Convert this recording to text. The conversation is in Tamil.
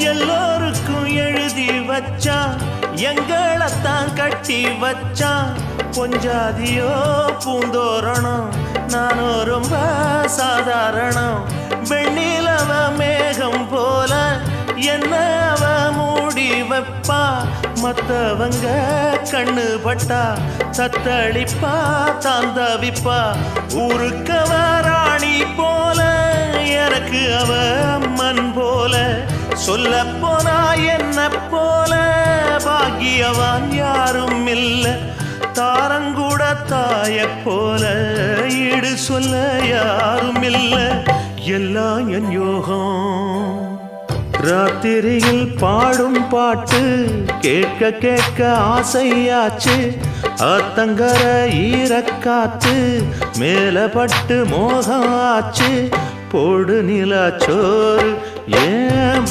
எல்லோருக்கும் எழுதி வச்சான், எங்களைத்தான் கட்டி வச்சான். பொஞ்சாதியோ பூந்தோரணம், நானோ ரொம்ப சாதாரணம். வெண்ணிலவ மேகம் போல என்ன அவ மூடி வைப்பா. மத்தவங்க கண்ணு பட்டா தத்தளிப்பா தாந்தவிப்பா. ஊருக்கவ ராணி போல, எனக்கு அவ அம்மன் போல. சொல்ல போனா என்ன போல பாக்கியவான் யாரும் இல்ல. தாரங்கூட தாய போல ஈடு சொல்ல யாரும் இல்ல. எல்லாம் என் யோகம். ராத்திரியில் பாடும் பாட்டு கேட்க கேட்க ஆசையாச்சு. ஆத்தங்கர ஈரக்காத்து மேலப்பட்டு மோகம் ஆச்சு. போடு நிலா சோறு ஏன்